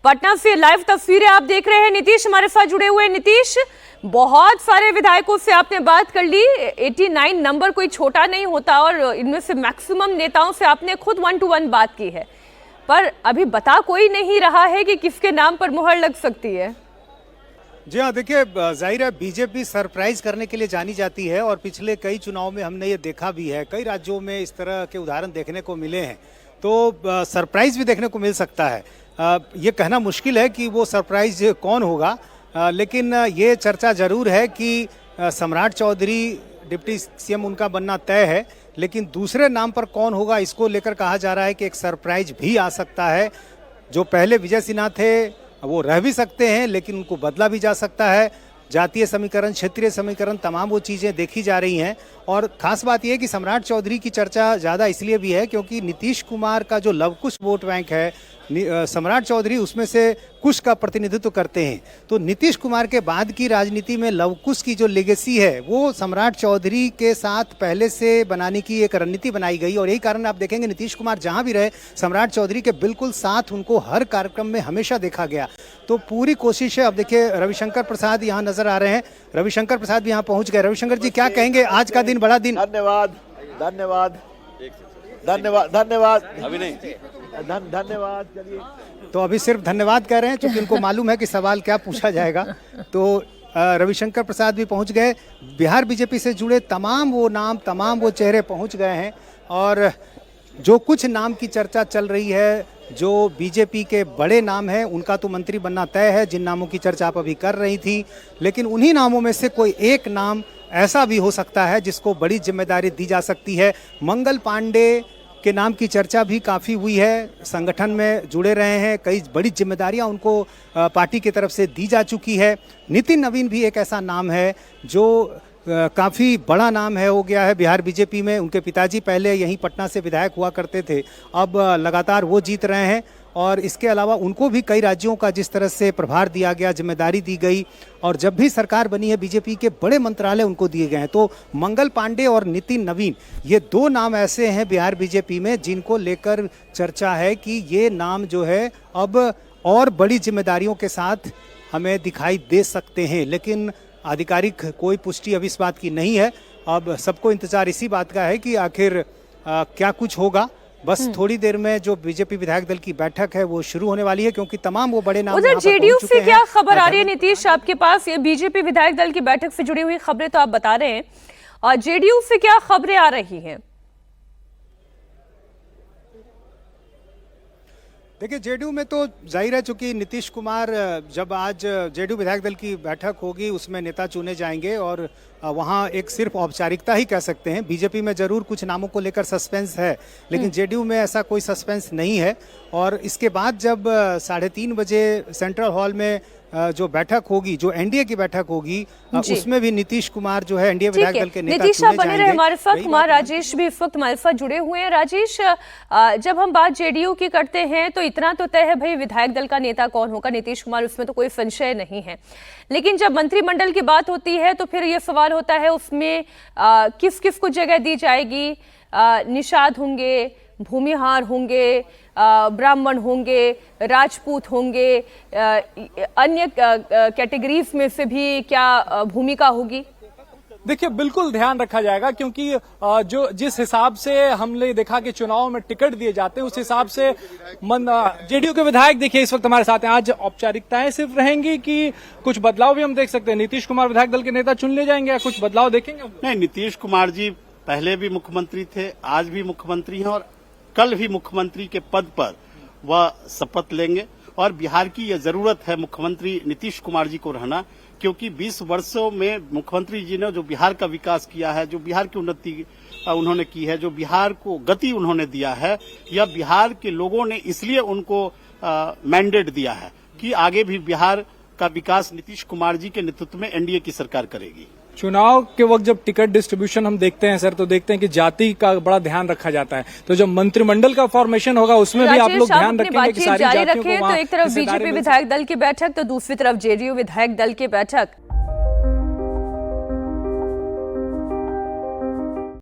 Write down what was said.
पटना से लाइव तस्वीरें आप देख रहे हैं। नीतीश हमारे साथ जुड़े हुए हैं। नीतीश, बहुत सारे विधायकों से आपने बात कर ली। 89 नंबर कोई छोटा नहीं होता और इनमें से मैक्सिमम नेताओं से आपने खुद 1 to 1 बात की है, पर अभी बता कोई नहीं रहा है कि किसके नाम पर मुहर लग सकती है। जी हाँ, देखिए, जाहिर है बीजेपी सरप्राइज करने के लिए जानी जाती है और पिछले कई चुनाव में हमने ये देखा भी है। कई राज्यों में इस तरह के उदाहरण देखने को मिले हैं, तो सरप्राइज भी देखने को मिल सकता है। ये कहना मुश्किल है कि वो सरप्राइज कौन होगा, लेकिन ये चर्चा जरूर है कि सम्राट चौधरी डिप्टी सीएम उनका बनना तय है, लेकिन दूसरे नाम पर कौन होगा इसको लेकर कहा जा रहा है कि एक सरप्राइज भी आ सकता है। जो पहले विजय सिन्हा थे वो रह भी सकते हैं, लेकिन उनको बदला भी जा सकता है। जातीय समीकरण, क्षेत्रीय समीकरण, तमाम वो चीज़ें देखी जा रही हैं। और खास बात यह है कि सम्राट चौधरी की चर्चा ज़्यादा इसलिए भी है क्योंकि नीतीश कुमार का जो लवकुश वोट बैंक है, सम्राट चौधरी उसमें से कुश का प्रतिनिधित्व करते हैं। तो नीतीश कुमार के बाद की राजनीति में लवकुश की जो लेगेसी है वो सम्राट चौधरी के साथ पहले से बनाने की एक रणनीति बनाई गई। और यही कारण आप देखेंगे नीतीश कुमार जहां भी रहे, सम्राट चौधरी के बिल्कुल साथ उनको हर कार्यक्रम में हमेशा देखा गया। तो पूरी कोशिश है। अब देखिए, रविशंकर प्रसाद यहाँ नजर आ रहे हैं। रविशंकर प्रसाद भी यहाँ पहुंच गए। रविशंकर जी, क्या कहेंगे? आज का दिन बड़ा दिन। धन्यवाद धन्यवाद धन्यवाद धन्यवाद अभी नहीं धन्यवाद। चलिए, तो अभी सिर्फ धन्यवाद कह रहे हैं क्योंकि उनको मालूम है कि सवाल क्या पूछा जाएगा। तो रविशंकर प्रसाद भी पहुंच गए। बिहार बीजेपी से जुड़े तमाम वो नाम, तमाम वो चेहरे पहुंच गए हैं। और जो कुछ नाम की चर्चा चल रही है, जो बीजेपी के बड़े नाम हैं, उनका तो मंत्री बनना तय है, जिन नामों की चर्चा आप अभी कर रही थी। लेकिन उन्हीं नामों में से कोई एक नाम ऐसा भी हो सकता है जिसको बड़ी जिम्मेदारी दी जा सकती है। मंगल पांडे के नाम की चर्चा भी काफ़ी हुई है। संगठन में जुड़े रहे हैं, कई बड़ी जिम्मेदारियां उनको पार्टी की तरफ से दी जा चुकी है। नितिन नवीन भी एक ऐसा नाम है जो काफ़ी बड़ा नाम है, हो गया है बिहार बीजेपी में। उनके पिताजी पहले यहीं पटना से विधायक हुआ करते थे, अब लगातार वो जीत रहे हैं। और इसके अलावा उनको भी कई राज्यों का जिस तरह से प्रभार दिया गया, जिम्मेदारी दी गई, और जब भी सरकार बनी है बीजेपी के बड़े मंत्रालय उनको दिए गए हैं। तो मंगल पांडे और नितिन नवीन, ये दो नाम ऐसे हैं बिहार बीजेपी में जिनको लेकर चर्चा है कि ये नाम जो है अब और बड़ी जिम्मेदारियों के साथ हमें दिखाई दे सकते हैं। लेकिन आधिकारिक कोई पुष्टि अभी इस बात की नहीं है। अब सबको इंतजार इसी बात का है कि आखिर क्या कुछ होगा। बस थोड़ी देर में जो बीजेपी विधायक दल की बैठक है वो शुरू होने वाली है, क्योंकि तमाम वो बड़े नाम उधर जेडीयू से क्या खबर आ रही है नीतीश आपके पास? ये बीजेपी विधायक दल की बैठक से जुड़ी हुई खबरें तो आप बता रहे हैं, और जेडीयू से क्या खबरें आ रही हैं? देखिए, जेडीयू में तो जाहिर है, चूंकि नीतीश कुमार, जब आज जेडीयू विधायक दल की बैठक होगी उसमें नेता चुने जाएंगे और वहाँ एक सिर्फ औपचारिकता ही कह सकते हैं। बीजेपी में जरूर कुछ नामों को लेकर सस्पेंस है, लेकिन जेडीयू में ऐसा कोई सस्पेंस नहीं है। और इसके बाद जब 3:30 बजे सेंट्रल हॉल में जो बैठक होगी, जो एनडीए की बैठक होगी, उसमें भी नीतीश कुमार जो है एनडीए विधायक दल के नेता नीतीश चुने बने जाएंगे। रहे हमारे साथ। कुमार राजेश भी इस वक्त हमारे साथ जुड़े हुए हैं। राजेश, जब हम बात जेडीयू की करते हैं तो इतना तो तय है भाई, विधायक दल का नेता कौन होगा, नीतीश कुमार, उसमें तो कोई संशय नहीं है। लेकिन जब मंत्रिमंडल की बात होती है तो फिर ये सवाल होता है उसमें किस किस को जगह दी जाएगी। निषाद होंगे, भूमिहार होंगे, ब्राह्मण होंगे, राजपूत होंगे, अन्य कैटेगरीज में से भी क्या भूमिका होगी? देखिए, बिल्कुल ध्यान रखा जाएगा, क्योंकि जो जिस हिसाब से हमने देखा कि चुनाव में टिकट दिए जाते हैं उस हिसाब से जेडीयू के विधायक देखिए इस वक्त हमारे साथ हैं। आज औपचारिकताएं सिर्फ रहेंगी कि कुछ बदलाव भी हम देख सकते हैं? नीतीश कुमार विधायक दल के नेता चुन ले जाएंगे या कुछ बदलाव देखेंगे? नहीं, नीतीश कुमार जी पहले भी मुख्यमंत्री थे, आज भी मुख्यमंत्री हैं और कल भी मुख्यमंत्री के पद पर वह शपथ लेंगे। और बिहार की यह जरूरत है मुख्यमंत्री नीतीश कुमार जी को रहना, क्योंकि 20 वर्षों में मुख्यमंत्री जी ने जो बिहार का विकास किया है, जो बिहार की उन्नति उन्होंने की है, जो बिहार को गति उन्होंने दिया है, यह बिहार के लोगों ने इसलिए उनको मैंडेट दिया है कि आगे भी बिहार का विकास नीतीश कुमार जी के नेतृत्व में एनडीए की सरकार करेगी। चुनाव के वक्त जब टिकट डिस्ट्रीब्यूशन हम देखते हैं सर, तो देखते हैं कि जाति का बड़ा ध्यान रखा जाता है। तो जब मंत्रिमंडल का फॉर्मेशन होगा उसमें भी आप लोग ध्यान रखेंगे कि सारी जातियों को वहां तो एक तरफ बीजेपी विधायक दल की बैठक तो दूसरी तरफ जेडीयू विधायक दल की बैठक।